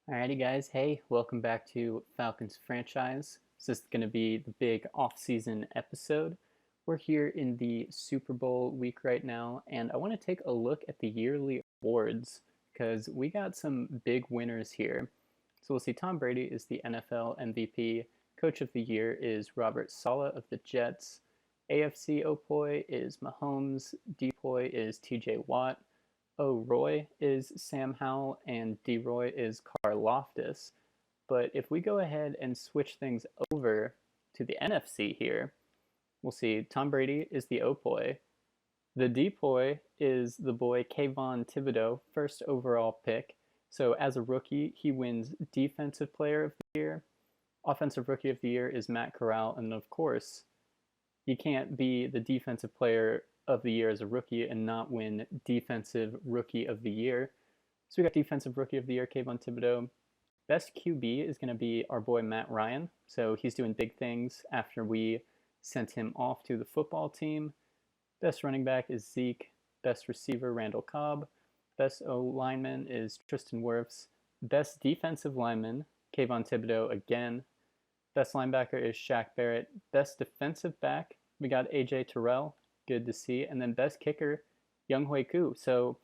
Alrighty, guys. Hey, welcome back to Falcons franchise. This is going to be the big off-season episode. We're here in the Super Bowl week right now, and I want to take a look at the yearly awards because we got some big winners here. So we'll see Tom Brady is the NFL MVP. Coach of the Year is Robert Saleh of the Jets. AFC Opoy is Mahomes. Depoy is TJ Watt. Roy is Sam Howell, and D-Roy is Carl Loftus. But if we go ahead and switch things over to the NFC here, we'll see Tom Brady is the Opoy. The Depoy is the boy Kayvon Thibodeau, first overall pick. So as a rookie, he wins Defensive Player of the Year. Offensive Rookie of the Year is Matt Corral, and of course, you can't be the Defensive Player of the Year as a rookie and not win Defensive Rookie of the Year. So we got Defensive Rookie of the Year, Kayvon Thibodeau. Best QB is going to be our boy Matt Ryan. So he's doing big things after we sent him off to the football team. Best running back is Zeke. Best receiver, Randall Cobb. Best O lineman is Tristan Wirfs. Best defensive lineman, Kayvon Thibodeau again. Best linebacker is Shaq Barrett. Best defensive back, we got AJ Terrell. Good to see. And then best kicker, Younghoe Koo. So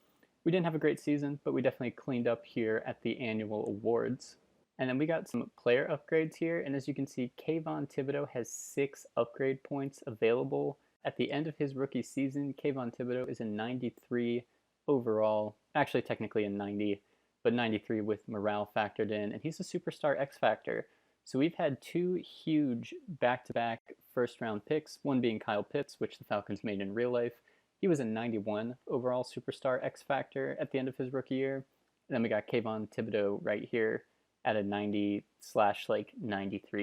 we didn't have a great season, but we definitely cleaned up here at the annual awards. And then we got some player upgrades here. And as you can see, Kayvon Thibodeau has 6 upgrade points available. At the end of his rookie season, Kayvon Thibodeau is a 93 overall. Actually, technically a 90, but 93 with morale factored in. And he's a superstar X Factor. So we've had 2 huge back-to-back first-round picks, one being Kyle Pitts, which the Falcons made in real life. He was a 91 overall superstar X Factor at the end of his rookie year. And then we got Kayvon Thibodeau right here at a 90/93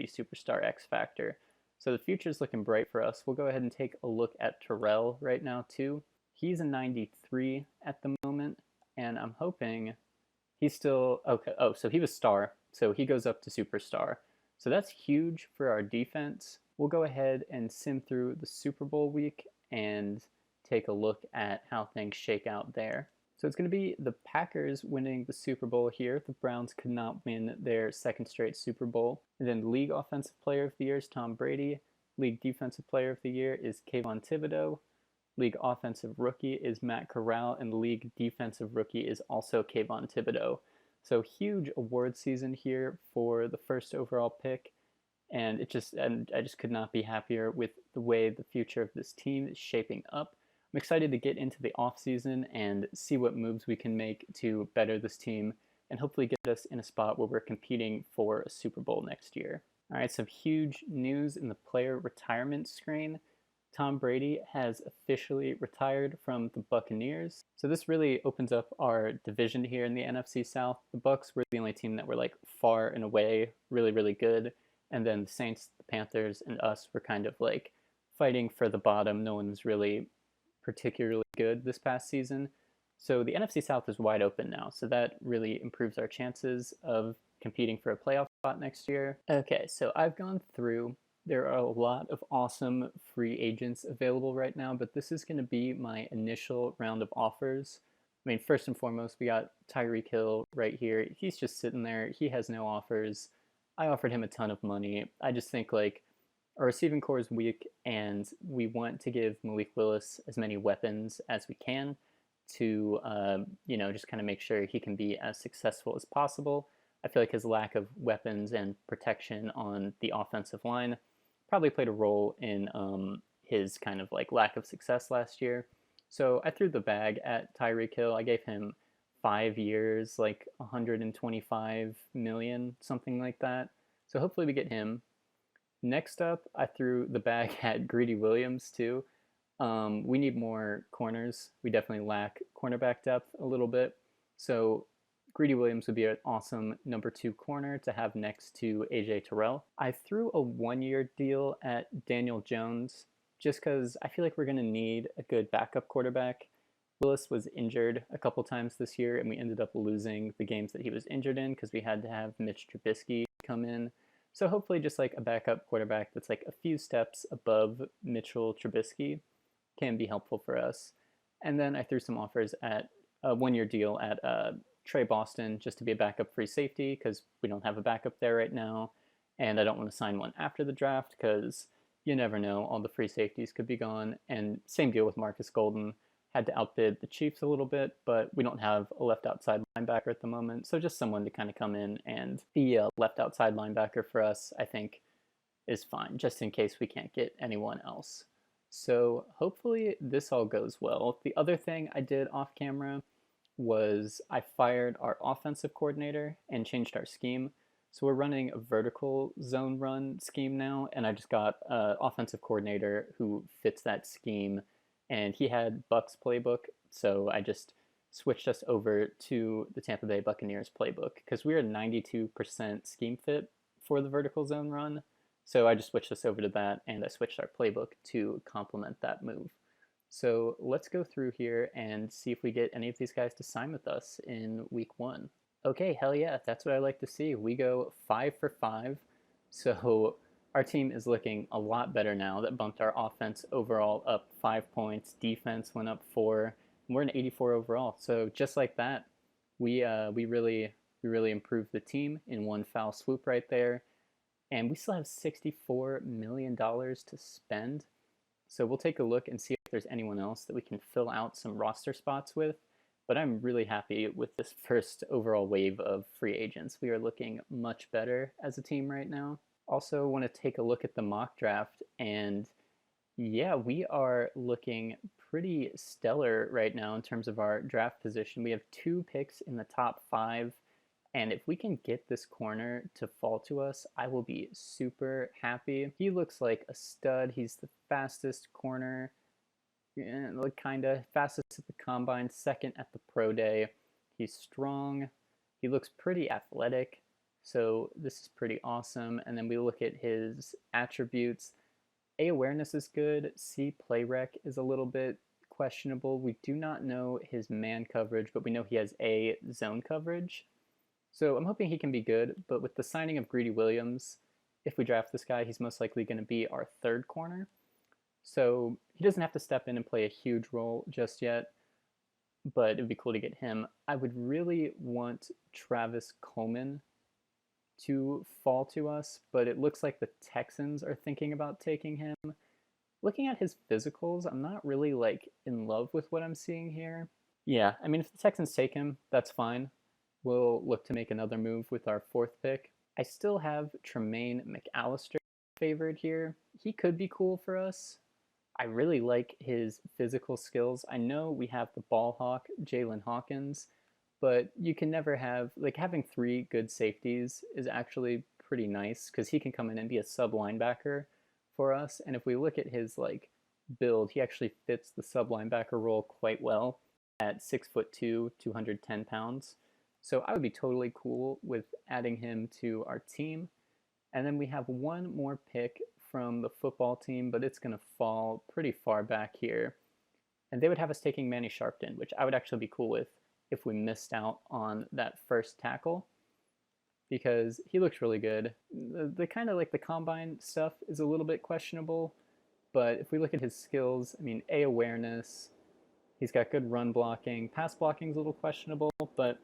superstar X Factor. So the future's looking bright for us. We'll go ahead and take a look at Terrell right now too. He's a 93 at the moment, and I'm hoping he's still okay. Oh, so he was star, so he goes up to superstar. So that's huge for our defense. We'll go ahead and sim through the Super Bowl week and take a look at how things shake out there. So it's going to be the Packers winning the Super Bowl here. The Browns could not win their second straight Super Bowl. And then the League Offensive Player of the Year is Tom Brady. League Defensive Player of the Year is Kayvon Thibodeau. League Offensive Rookie is Matt Corral, and League Defensive Rookie is also Kayvon Thibodeau. So huge award season here for the first overall pick, and I just could not be happier with the way the future of this team is shaping up. I'm excited to get into the offseason and see what moves we can make to better this team and hopefully get us in a spot where we're competing for a Super Bowl next year. All right, some huge news in the player retirement screen. Tom Brady has officially retired from the Buccaneers. So this really opens up our division here in the NFC South. The Bucs were the only team that were like far and away really, really good. And then the Saints, the Panthers, and us were kind of like fighting for the bottom. No one was really particularly good this past season. So the NFC South is wide open now. So that really improves our chances of competing for a playoff spot next year. Okay, so I've gone through. There are a lot of awesome free agents available right now, but this is going to be my initial round of offers. I mean, first and foremost, we got Tyreek Hill right here. He's just sitting there. He has no offers. I offered him a ton of money. I just think like our receiving core is weak, and we want to give Malik Willis as many weapons as we can to, just kind of make sure he can be as successful as possible. I feel like his lack of weapons and protection on the offensive line probably played a role in his kind of like lack of success last year. So I threw the bag at Tyreek Hill. I gave him 5 years, like 125 million, something like that. So hopefully we get him. Next up, I threw the bag at Greedy Williams too. We need more corners. We definitely lack cornerback depth a little bit. So Greedy Williams would be an awesome number 2 corner to have next to AJ Terrell. I threw a 1-year deal at Daniel Jones just because I feel like we're going to need a good backup quarterback. Willis was injured a couple times this year, and we ended up losing the games that he was injured in because we had to have Mitch Trubisky come in. So hopefully just like a backup quarterback that's like a few steps above Mitchell Trubisky can be helpful for us. And then I threw some offers at a 1-year deal at Trey Boston just to be a backup free safety because we don't have a backup there right now. And I don't want to sign one after the draft because you never know, all the free safeties could be gone. And same deal with Marcus Golden. Had to outbid the Chiefs a little bit, but we don't have a left outside linebacker at the moment. So just someone to kind of come in and be a left outside linebacker for us, I think, is fine, just in case we can't get anyone else. So hopefully this all goes well. The other thing I did off camera was I fired our offensive coordinator and changed our scheme. So we're running a vertical zone run scheme now, and I just got an offensive coordinator who fits that scheme, and he had Buck's playbook, so I just switched us over to the Tampa Bay Buccaneers playbook because we were 92% scheme fit for the vertical zone run. So I just switched us over to that, and I switched our playbook to complement that move. So let's go through here and see if we get any of these guys to sign with us in week 1. Okay, hell yeah, that's what I like to see. We go 5 for 5. So our team is looking a lot better now. That bumped our offense overall up 5 points. Defense went up 4. And we're an 84 overall. So just like that, we really improved the team in one foul swoop right there. And we still have $64 million to spend. So we'll take a look and see if there's anyone else that we can fill out some roster spots with. But I'm really happy with this first overall wave of free agents. We are looking much better as a team right now. Also want to take a look at the mock draft, and yeah, we are looking pretty stellar right now in terms of our draft position. We have 2 picks in the top 5, and if we can get this corner to fall to us, I will be super happy. He looks like a stud. He's the fastest corner, kind of fastest at the combine, second at the pro day. He's strong. He looks pretty athletic. So this is pretty awesome. And then we look at his attributes. A, awareness is good. C, play rec is a little bit questionable. We do not know his man coverage, but we know he has A, zone coverage. So I'm hoping he can be good, but with the signing of Greedy Williams, if we draft this guy, he's most likely going to be our 3rd corner. So he doesn't have to step in and play a huge role just yet, but it would be cool to get him. I would really want Travis Coleman to fall to us, but it looks like the Texans are thinking about taking him. Looking at his physicals, I'm not really in love with what I'm seeing here. Yeah, I mean, if the Texans take him, that's fine. We'll look to make another move with our 4th pick. I still have Tremaine McAllister favored here. He could be cool for us. I really like his physical skills. I know we have the ball hawk, Jalen Hawkins, but you can never have, having 3 good safeties is actually pretty nice because he can come in and be a sub linebacker for us. And if we look at his build, he actually fits the sub linebacker role quite well at 6'2", 210 pounds. So I would be totally cool with adding him to our team. And then we have one more pick from the football team, but it's going to fall pretty far back here. And they would have us taking Manny Sharpton, which I would actually be cool with if we missed out on that first tackle, because he looks really good. The kind of the combine stuff is a little bit questionable, but if we look at his skills, I mean, A, awareness, he's got good run blocking. Pass blocking is a little questionable, but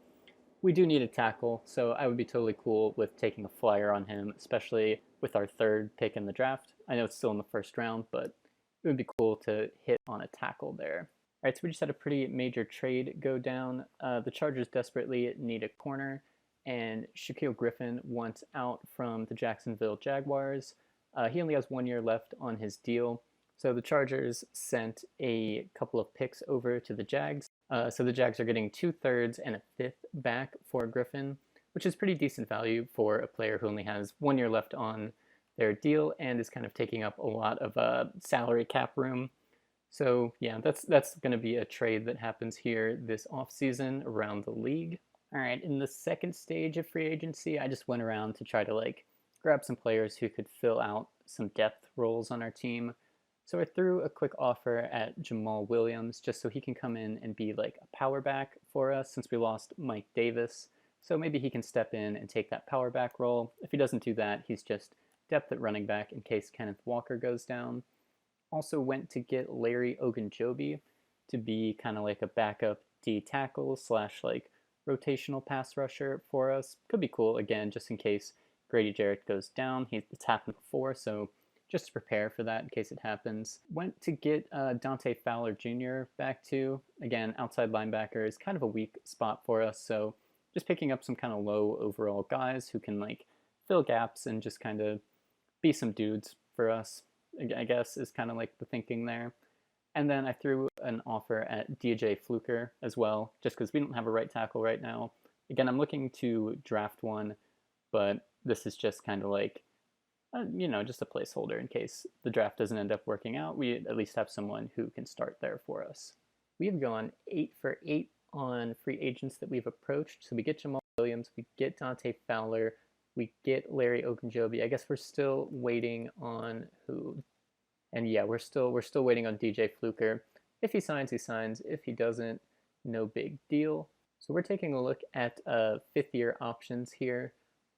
we do need a tackle, so I would be totally cool with taking a flyer on him, especially with our 3rd pick in the draft. I know it's still in the 1st round, but it would be cool to hit on a tackle there. All right, so we just had a pretty major trade go down. The Chargers desperately need a corner, and Shaquille Griffin wants out from the Jacksonville Jaguars. He only has 1 year left on his deal, so the Chargers sent a couple of picks over to the Jags. So the Jags are getting 2/3 and a 5th back for Griffin, which is pretty decent value for a player who only has 1 year left on their deal and is kind of taking up a lot of salary cap room. So yeah, that's going to be a trade that happens here this offseason around the league. All right, in the 2nd stage of free agency, I just went around to try to grab some players who could fill out some depth roles on our team. So I threw a quick offer at Jamal Williams just so he can come in and be a power back for us since we lost Mike Davis. So maybe he can step in and take that power back role. If he doesn't do that, he's just depth at running back in case Kenneth Walker goes down. Also went to get Larry Ogunjobi to be kind of a backup D tackle slash rotational pass rusher for us. Could be cool, again, just in case Grady Jarrett goes down. It's happened before, so just to prepare for that in case it happens. Went to get Dante Fowler Jr. back too. Again, outside linebacker is kind of a weak spot for us, so just picking up some kind of low overall guys who can like fill gaps and just kind of be some dudes for us, I guess, is kind of like the thinking there. And then I threw an offer at DJ Fluker as well, just because we don't have a right tackle right now. Again, I'm looking to draft one, but this is just kind of like, just a placeholder in case the draft doesn't end up working out. We at least have someone who can start there for us. We have gone 8 for 8 on free agents that we've approached. So we get Jamal Williams, we get Dante Fowler, we get Larry Ogunjobi. I guess we're still waiting on who. And yeah, we're still waiting on DJ Fluker. If he signs, he signs. If he doesn't, no big deal. So we're taking a look at fifth-year options here.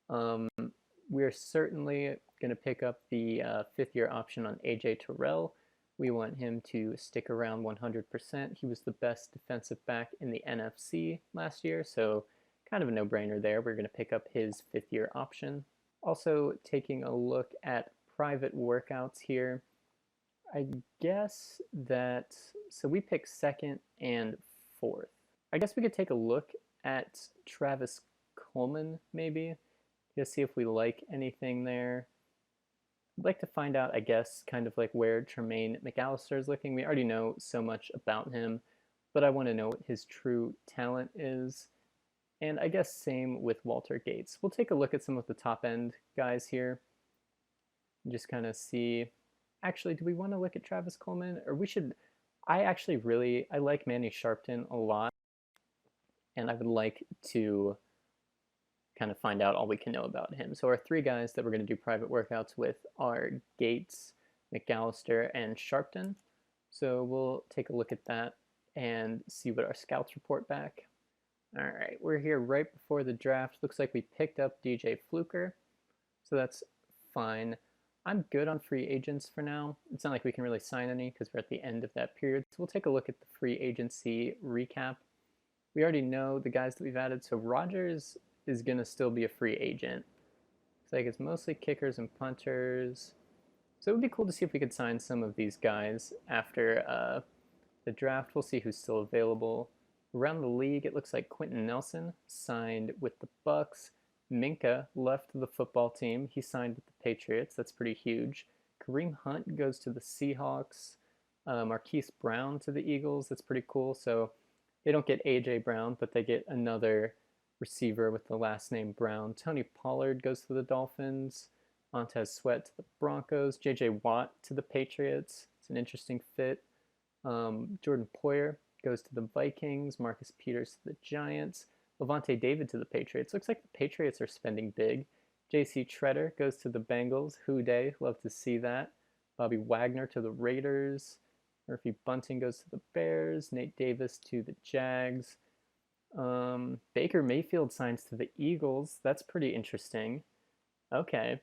We're certainly going to pick up the fifth-year option on AJ Terrell. We want him to stick around 100%. He was the best defensive back in the NFC last year, so kind of a no-brainer there. We're going to pick up his fifth-year option. Also taking a look at private workouts here. I guess that, so we picked second and fourth. I guess we could take a look at Travis Coleman, maybe, to see if we like anything there. I'd like to find out, I guess, kind of like where Tremaine McAllister is looking. We already know so much about him, but I want to know what his true talent is. And I guess same with Walter Gates. We'll take a look at some of the top end guys here and just kind of see. Actually, do we want to look at Travis Coleman? Or we should, I like Manny Sharpton a lot, and I would like to kind of find out all we can know about him. So our three guys that we're going to do private workouts with are Gates, McAllister, and Sharpton. So we'll take a look at that and see what our scouts report back. All right, we're here right before the draft. Looks like we picked up DJ Fluker, so that's fine. I'm good on free agents for now. It's not like we can really sign any because we're at the end of that period. So we'll take a look at the free agency recap. We already know the guys that we've added. So Rodgers is going to still be a free agent. It's like it's mostly kickers and punters. So it would be cool to see if we could sign some of these guys after the draft. We'll see who's still available. Around the league, it looks like Quentin Nelson signed with the Bucks. Minka left the football team. He signed with the Patriots. That's pretty huge. Kareem Hunt goes to the Seahawks. Marquise Brown to the Eagles. That's pretty cool. So they don't get A.J. Brown, but they get another receiver with the last name Brown. Tony Pollard goes to the Dolphins. Montez Sweat to the Broncos. J.J. Watt to the Patriots. It's an interesting fit. Jordan Poyer goes to the Vikings. Marcus Peters to the Giants. Levante David to the Patriots. Looks like the Patriots are spending big. J.C. Treader goes to the Bengals. Who dey? Love to see that. Bobby Wagner to the Raiders. Murphy Bunting goes to the Bears. Nate Davis to the Jags. Baker Mayfield signs to the Eagles. That's pretty interesting. Okay.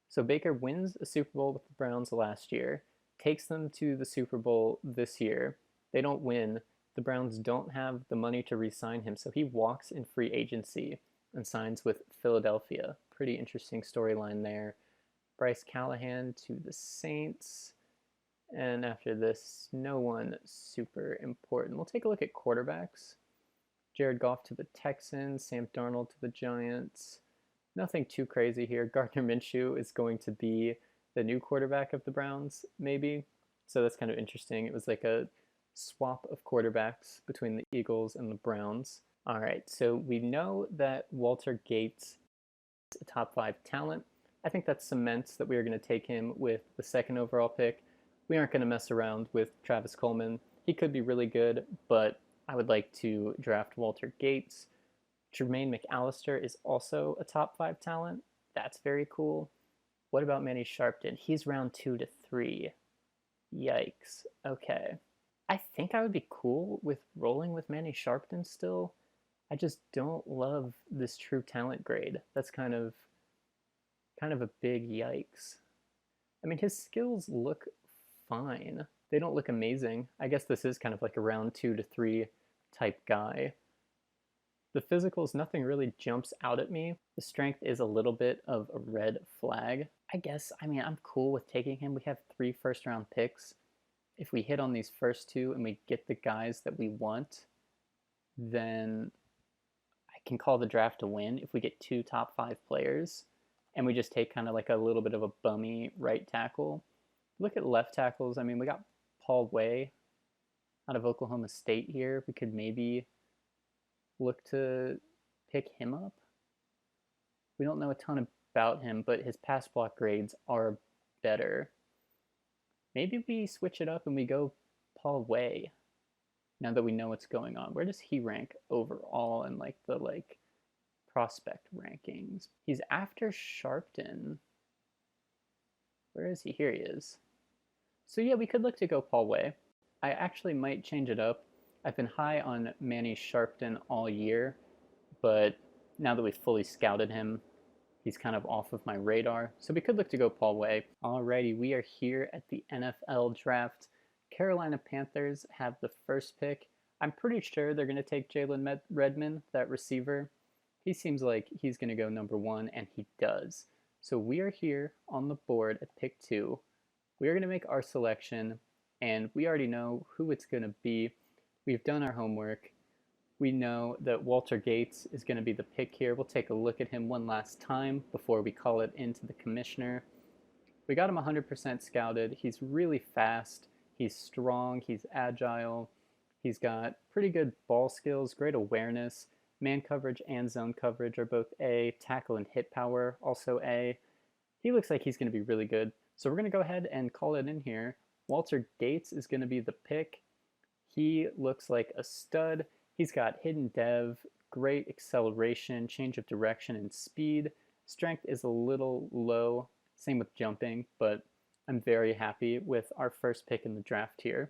So Baker wins a Super Bowl with the Browns last year, takes them to the Super Bowl this year. They don't win. The Browns don't have the money to re-sign him, so he walks in free agency and signs with Philadelphia. Pretty interesting storyline there. Bryce Callahan to the Saints. And after this, no one super important. We'll take a look at quarterbacks. Jared Goff to the Texans. Sam Darnold to the Giants. Nothing too crazy here. Gardner Minshew is going to be the new quarterback of the Browns, maybe. So that's kind of interesting. It was like a swap of quarterbacks between the Eagles and the Browns. All right, so we know that Walter Gates is a top 5 talent. I think that cements that we are going to take him with the second overall pick. We aren't going to mess around with Travis Coleman. He could be really good, but I would like to draft Walter Gates. Tremaine McAllister is also a top 5 talent. That's very cool. What about Manny Sharpton? He's round 2 to 3. Yikes. Okay. I think I would be cool with rolling with Manny Sharpton still. I just don't love this true talent grade. That's kind of a big yikes. I mean, his skills look fine. They don't look amazing. I guess this is kind of like a round 2 to 3 type guy. The physicals, nothing really jumps out at me. The strength is a little bit of a red flag. I guess, I mean, I'm cool with taking him. We have 3 first-round picks. If we hit on these first 2 and we get the guys that we want, then I can call the draft a win if we get 2 top 5 players and we just take kind of like a little bit of a bummy right tackle. Look at left tackles. I mean, we got Paul Way out of Oklahoma State here. We could maybe look to pick him up. We don't know a ton about him, but his pass block grades are better. Maybe we switch it up and we go Paul Way now that we know what's going on. Where does he rank overall in like the prospect rankings? He's after Sharpton. Where is he? Here he is. So yeah, we could look to go Paul Way. I actually might change it up. I've been high on Manny Sharpton all year, but now that we've fully scouted him, he's kind of off of my radar. So we could look to go Paul Way. Alrighty, we are here at the NFL draft. Carolina Panthers have the first pick. I'm pretty sure they're going to take Jalen Redmond, that receiver. He seems like he's going to go number 1, and he does. So we are here on the board at pick 2. We are going to make our selection, and we already know who it's going to be. We've done our homework. We know that Walter Gates is going to be the pick here. We'll take a look at him one last time before we call it into the commissioner. We got him 100% scouted. He's really fast. He's strong. He's agile. He's got pretty good ball skills, great awareness. Man coverage and zone coverage are both A. Tackle and hit power, also A. He looks like he's going to be really good. So we're going to go ahead and call it in here. Walter Gates is going to be the pick. He looks like a stud. He's got hidden dev, great acceleration, change of direction, and speed. Strength is a little low, same with jumping, but I'm very happy with our first pick in the draft here.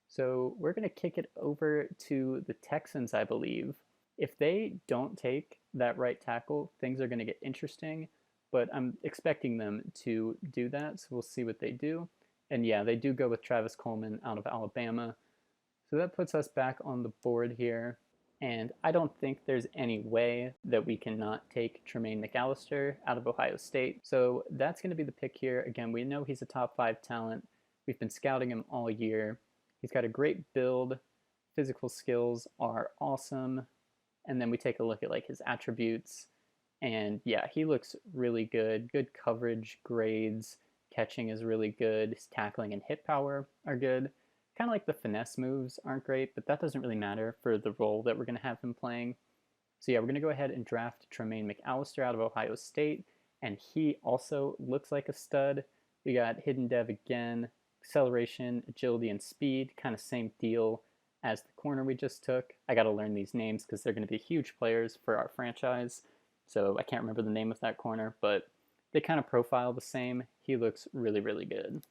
So we're going to kick it over to the Texans, I believe. If they don't take that right tackle, things are going to get interesting, but I'm expecting them to do that, so we'll see what they do. And yeah, they do go with Travis Coleman out of Alabama. So that puts us back on the board here, and I don't think there's any way that we cannot take Tremaine McAllister out of Ohio State. So that's going to be the pick here. Again, we know he's a top 5 talent. We've been scouting him all year. He's got a great build. Physical skills are awesome. And then we take a look at like his attributes, and yeah, he looks really good. Good coverage grades. Catching is really good. His tackling and hit power are good. Kind of like the finesse moves aren't great, but that doesn't really matter for the role that we're going to have him playing. So yeah, we're going to go ahead and draft Tremaine McAllister out of Ohio State, and he also looks like a stud. We got hidden dev again, acceleration, agility, and speed, kind of same deal as the corner we just took. I got to learn these names because they're going to be huge players for our franchise, so I can't remember the name of that corner, but they kind of profile the same. He looks really, really good.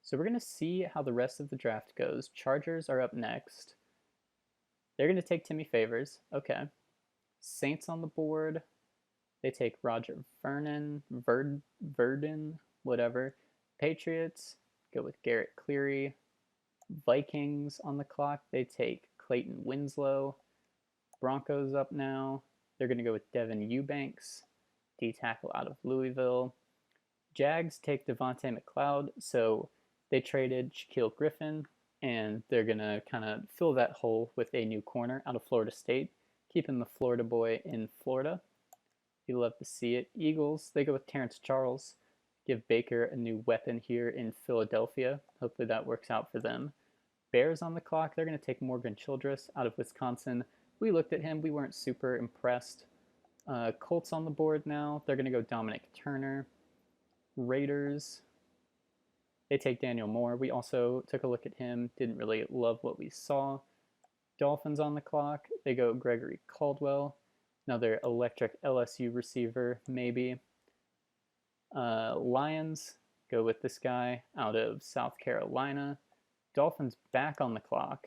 So we're going to see how the rest of the draft goes. Chargers are up next. They're going to take Timmy Favors. Okay. Saints on the board. They take Roger Verdon, whatever. Patriots go with Garrett Cleary. Vikings on the clock. They take Clayton Winslow. Broncos up now. They're going to go with Devin Eubanks, D-tackle out of Louisville. Jags take Devontae McLeod, so they traded Shaquille Griffin, and they're going to kind of fill that hole with a new corner out of Florida State, keeping the Florida boy in Florida. You love to see it. Eagles, they go with Terrence Charles, give Baker a new weapon here in Philadelphia. Hopefully that works out for them. Bears on the clock, they're going to take Morgan Childress out of Wisconsin. We looked at him, we weren't super impressed. Colts on the board now, they're going to go Dominic Turner. Raiders, they take Daniel Moore. We also took a look at him, didn't really love what we saw. Dolphins on the clock, they go Gregory Caldwell, another electric LSU receiver, maybe. Lions go with this guy out of South Carolina. Dolphins back on the clock.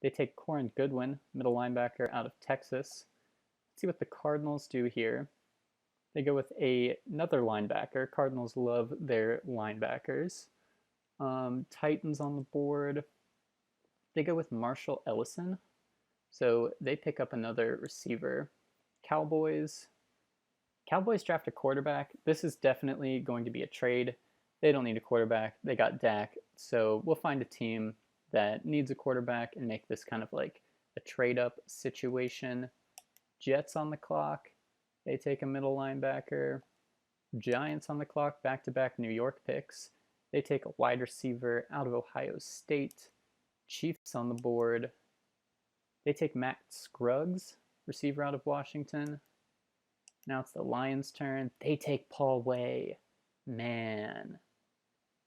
They take Corin Goodwin, middle linebacker out of Texas. Let's see what the Cardinals do here. They go with another linebacker. Cardinals love their linebackers. Titans on the board. They go with Marshall Ellison So they pick up another receiver. Cowboys. Cowboys draft a quarterback. This is definitely going to be a trade. They don't need a quarterback. They got Dak. So we'll find a team that needs a quarterback and make this kind of like a trade up situation. Jets on the clock. They take a middle linebacker. Giants on the clock, back-to-back New York picks. They take a wide receiver out of Ohio State. Chiefs on the board. They take Matt Scruggs, receiver out of Washington. Now it's the Lions' turn. They take Paul Way. Man,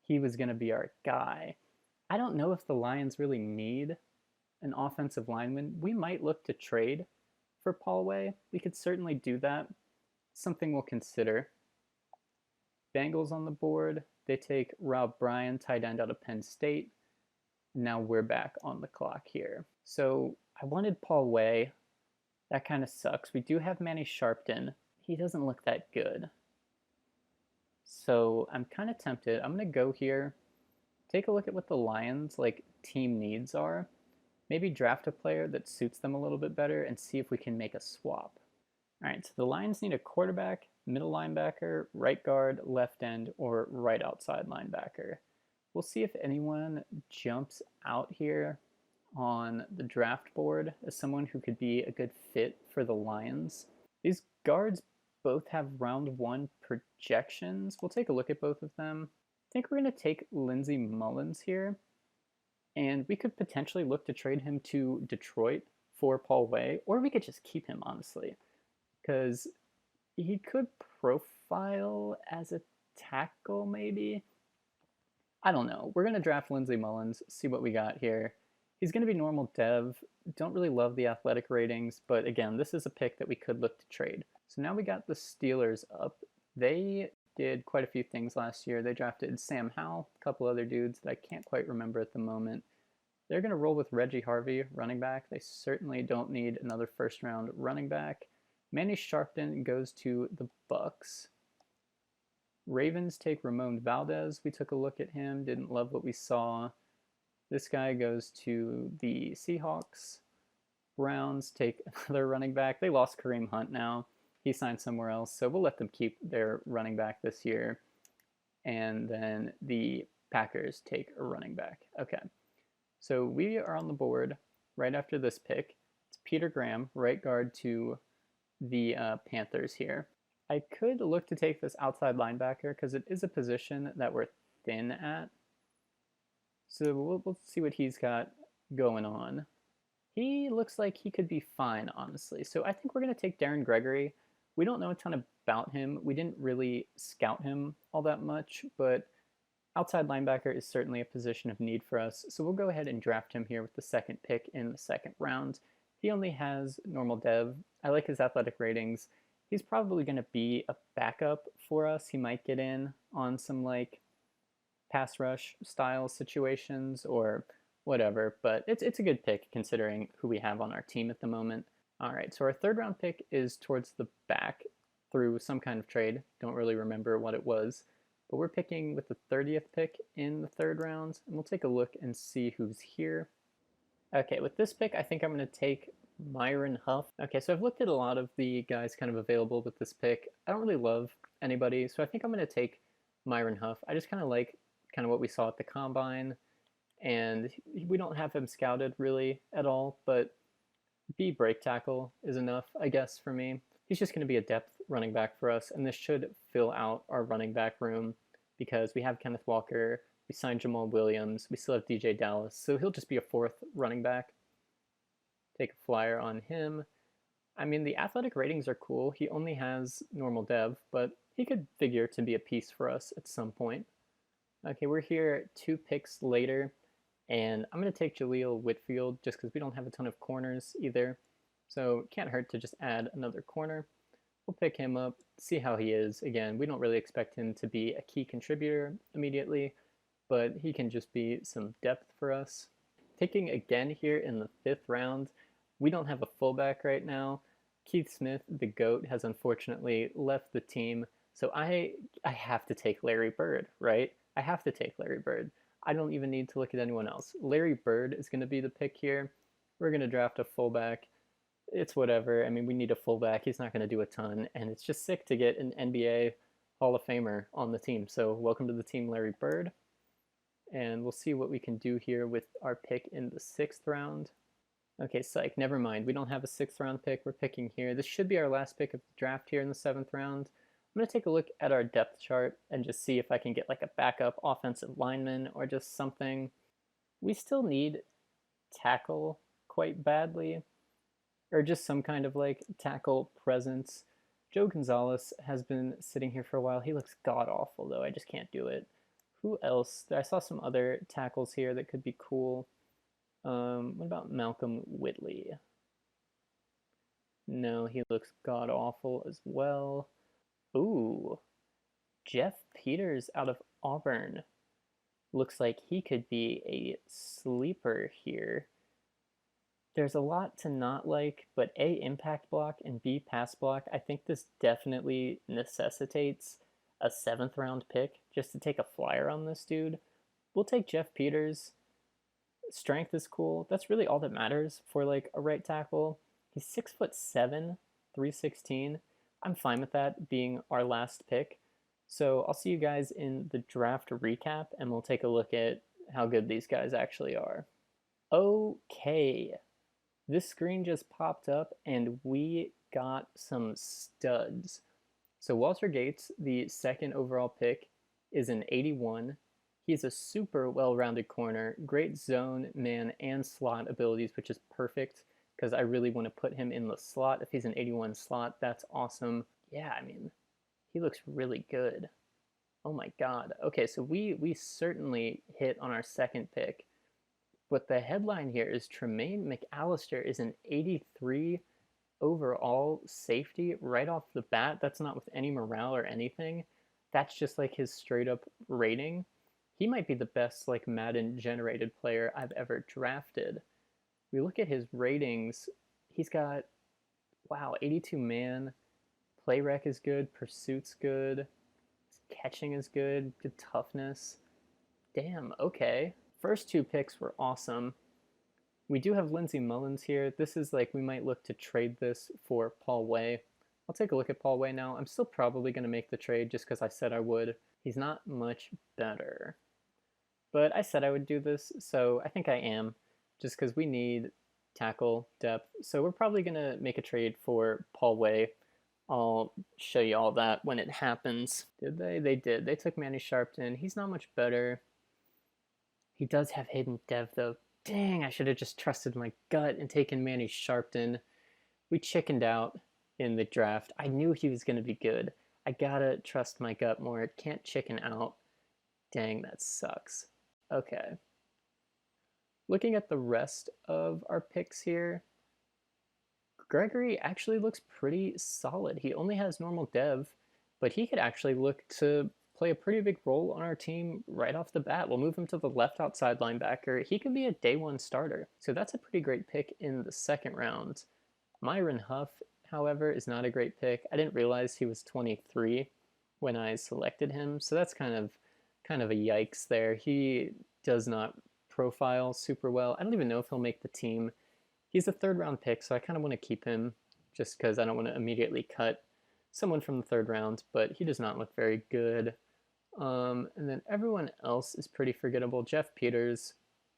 he was going to be our guy. I don't know if the Lions really need an offensive lineman. We might look to trade for Paul Way. We could certainly do that. Something we'll consider. Bengals on the board. They take Rob Bryan, tight end out of Penn State. Now we're back on the clock here. So I wanted Paul Way. That kind of sucks. We do have Manny Sharpton. He doesn't look that good. So I'm kind of tempted. I'm going to go here, take a look at what the Lions' team needs are. Maybe draft a player that suits them a little bit better and see if we can make a swap. All right, so the Lions need a quarterback, middle linebacker, right guard, left end, or right outside linebacker. We'll see if anyone jumps out here on the draft board as someone who could be a good fit for the Lions. These guards both have round one projections. We'll take a look at both of them. I think we're going to take Lindsey Mullins here, and we could potentially look to trade him to Detroit for Paul Way, or we could just keep him, honestly, because he could profile as a tackle, maybe. I don't know. We're going to draft Lindsey Mullins, see what we got here. He's going to be normal dev. Don't really love the athletic ratings, but again, this is a pick that we could look to trade. So now we got the Steelers up. They did quite a few things last year. They drafted Sam Howell, a couple other dudes that I can't quite remember at the moment. They're going to roll with Reggie Harvey, running back. They certainly don't need another first-round running back. Manny Sharpton goes to the Bucks. Ravens take Ramon Valdez. We took a look at him, didn't love what we saw. This guy goes to the Seahawks. Browns take another running back. They lost Kareem Hunt now. He signed somewhere else, so we'll let them keep their running back this year. And then the Packers take a running back. Okay, so we are on the board right after this pick. It's Peter Graham, right guard to the Panthers here. I could look to take this outside linebacker because it is a position that we're thin at. So we'll see what he's got going on. He looks like he could be fine, honestly. So I think we're going to take Darren Gregory. We don't know a ton about him. We didn't really scout him all that much, but outside linebacker is certainly a position of need for us. So we'll go ahead and draft him here with the second pick in the second round. He only has normal dev. I like his athletic ratings. He's probably going to be a backup for us. He might get in on some pass rush style situations or whatever, but it's a good pick considering who we have on our team at the moment. All right, so our third round pick is towards the back through some kind of trade. Don't really remember what it was, but we're picking with the 30th pick in the third round, and we'll take a look and see who's here. Okay, with this pick, I think I'm going to take Myron Huff. Okay, so I've looked at a lot of the guys kind of available with this pick. I don't really love anybody, so I think I'm going to take Myron Huff. I just kind of like what we saw at the Combine, and we don't have him scouted really at all, but B break tackle is enough, I guess, for me. He's just going to be a depth running back for us, and this should fill out our running back room because we have Kenneth Walker, we signed Jamal Williams, we still have DJ Dallas, so he'll just be a fourth running back. Take a flyer on him. I mean, the athletic ratings are cool. He only has normal dev, but he could figure to be a piece for us at some point. Okay, we're here 2 picks later, and I'm going to take Jaleel Whitfield just because we don't have a ton of corners either. So it can't hurt to just add another corner. We'll pick him up, see how he is. Again, we don't really expect him to be a key contributor immediately, but he can just be some depth for us. Picking again here in the 5th round, we don't have a fullback right now. Keith Smith, the GOAT, has unfortunately left the team, so I have to take Larry Bird, right? I have to take Larry Bird. I don't even need to look at anyone else. Larry Bird is going to be the pick here. We're going to draft a fullback. It's whatever. I mean, we need a fullback. He's not going to do a ton. And it's just sick to get an NBA Hall of Famer on the team. So welcome to the team, Larry Bird. And we'll see what we can do here with our pick in the 6th round. Okay, psych, never mind. We don't have a 6th round pick. We're picking here. This should be our last pick of the draft here in the 7th round. I'm going to take a look at our depth chart and just see if I can get like a backup offensive lineman or just something. We still need tackle quite badly, or just some kind of like tackle presence. Joe Gonzalez has been sitting here for a while. He looks god awful though. I just can't do it. Who else? I saw some other tackles here that could be cool. What about Malcolm Whitley? No, he looks god awful as well. Ooh, Jeff Peters out of Auburn. Looks like he could be a sleeper here. There's a lot to not like, but A, impact block, and B, pass block. I think this definitely necessitates a 7th round pick just to take a flyer on this dude. We'll take Jeff Peters. Strength is cool. That's really all that matters for like a right tackle. He's 6'7", 316. I'm fine with that being our last pick. So I'll see you guys in the draft recap, and we'll take a look at how good these guys actually are. Okay. This screen just popped up and we got some studs. So Walter Gates, the 2nd overall pick, is an 81. He's a super well-rounded corner, great zone, man, and slot abilities, which is perfect because I really want to put him in the slot. If he's an 81 slot, that's awesome. Yeah, I mean, he looks really good. Oh my god. Okay, so we certainly hit on our 2nd pick. But the headline here is Tremaine McAllister is an 83 overall safety right off the bat. That's not with any morale or anything. That's just like his straight up rating. He might be the best like Madden generated player I've ever drafted. We look at his ratings. He's got, wow, 82 man. Play rec is good. Pursuit's good. Catching is good. Good toughness. Damn, okay. First 2 picks were awesome. We do have Lindsey Mullins here. This is like, we might look to trade this for Paul Way. I'll take a look at Paul Way now. I'm still probably going to make the trade just because I said I would. He's not much better. But I said I would do this, so I think I am. Just because we need tackle depth. So we're probably going to make a trade for Paul Way. I'll show you all that when it happens. Did they? They did. They took Manny Sharpton. He's not much better. He does have hidden dev, though. Dang, I should have just trusted my gut and taken Manny Sharpton. We chickened out in the draft. I knew he was going to be good. I gotta trust my gut more. Can't chicken out. Dang, that sucks. Okay. Looking at the rest of our picks here, Gregory actually looks pretty solid. He only has normal dev, but he could actually look to play a pretty big role on our team right off the bat. We'll move him to the left outside linebacker. He could be a day 1 starter. So that's a pretty great pick in the 2nd round. Myron Huff, however, is not a great pick. I didn't realize he was 23 when I selected him. So that's kind of a yikes there. He does not profile super well. I don't even know if he'll make the team. He's a 3rd round pick, so I kind of want to keep him just because I don't want to immediately cut someone from the 3rd round, but he does not look very good. And then everyone else is pretty forgettable. Jeff Peters,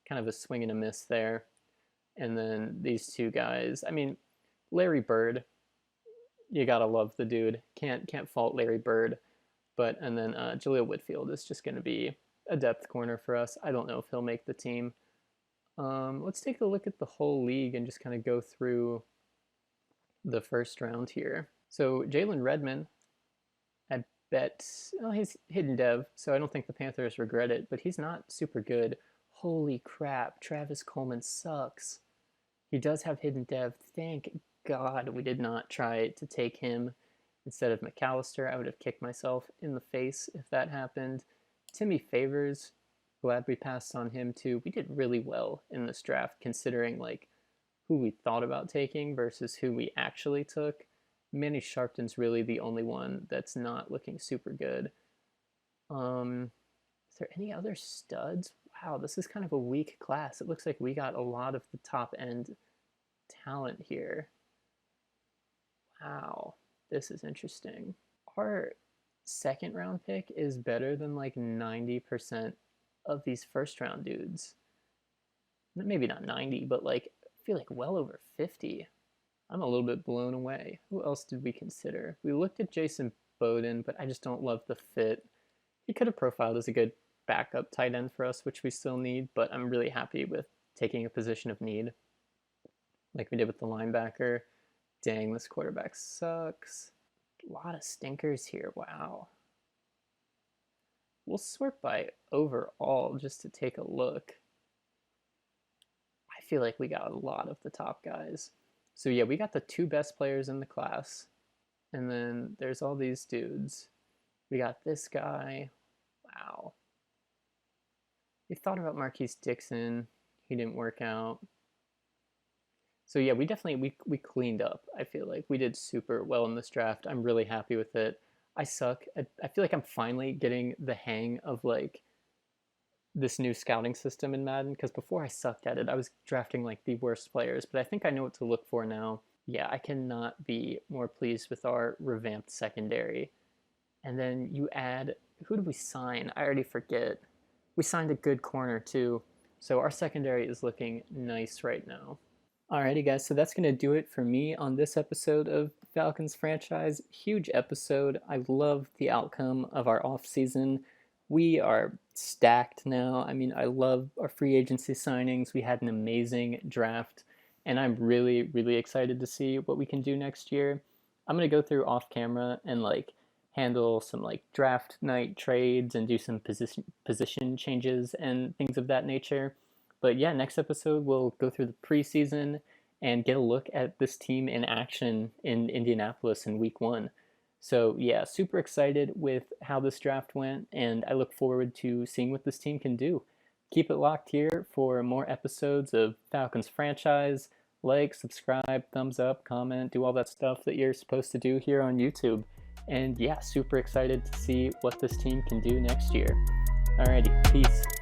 kind of a swing and a miss there. And then these 2 guys. I mean, Larry Bird, you gotta love the dude. Can't fault Larry Bird. But and then Jaleel Whitfield is just going to be a depth corner for us. I don't know if he'll make the team. Let's take a look at the whole league and just kind of go through the 1st round here. So Jalen Redmond, I bet, well, he's hidden dev, so I don't think the Panthers regret it, but he's not super good. Holy crap, Travis Coleman sucks. He does have hidden dev. Thank God we did not try to take him instead of McAllister. I would have kicked myself in the face if that happened. Timmy Favors, glad we passed on him too. We did really well in this draft considering like who we thought about taking versus who we actually took. Manny Sharpton's really the only one that's not looking super good. Is there any other studs? Wow, this is kind of a weak class. It looks like we got a lot of the top end talent here. Wow, this is interesting. Our second round pick is better than like 90% of these first round dudes. Maybe not 90, but like I feel like well over 50. I'm a little bit blown away. Who else did we consider? We looked at Jason Bowden, but I just don't love the fit. He could have profiled as a good backup tight end for us, which we still need, but I'm really happy with taking a position of need like we did with the linebacker. Dang, this quarterback sucks. A lot of stinkers here. Wow. We'll sort by overall just to take a look. I feel like we got a lot of the top guys. So yeah, we got the 2 best players in the class. And then there's all these dudes. We got this guy. Wow. We thought about Marquise Dixon. He didn't work out. So yeah, we definitely we cleaned up. I feel like we did super well in this draft. I'm really happy with it. I suck. I feel like I'm finally getting the hang of like this new scouting system in Madden, because before I sucked at it. I was drafting like the worst players, but I think I know what to look for now. Yeah, I cannot be more pleased with our revamped secondary. And then you add, who did we sign? I already forget. We signed a good corner too. So our secondary is looking nice right now. Alrighty guys, so that's going to do it for me on this episode of Falcons franchise. Huge episode. I love the outcome of our offseason. We are stacked now. I mean, I love our free agency signings. We had an amazing draft, and I'm really, really excited to see what we can do next year. I'm going to go through off camera and like handle some like draft night trades and do some position changes and things of that nature. But yeah, next episode we'll go through the preseason and get a look at this team in action in Indianapolis in week 1. So yeah, super excited with how this draft went, and I look forward to seeing what this team can do. Keep it locked here for more episodes of Falcons franchise. Like, subscribe, thumbs up, comment, do all that stuff that you're supposed to do here on YouTube. And yeah, super excited to see what this team can do next year. Alrighty, peace.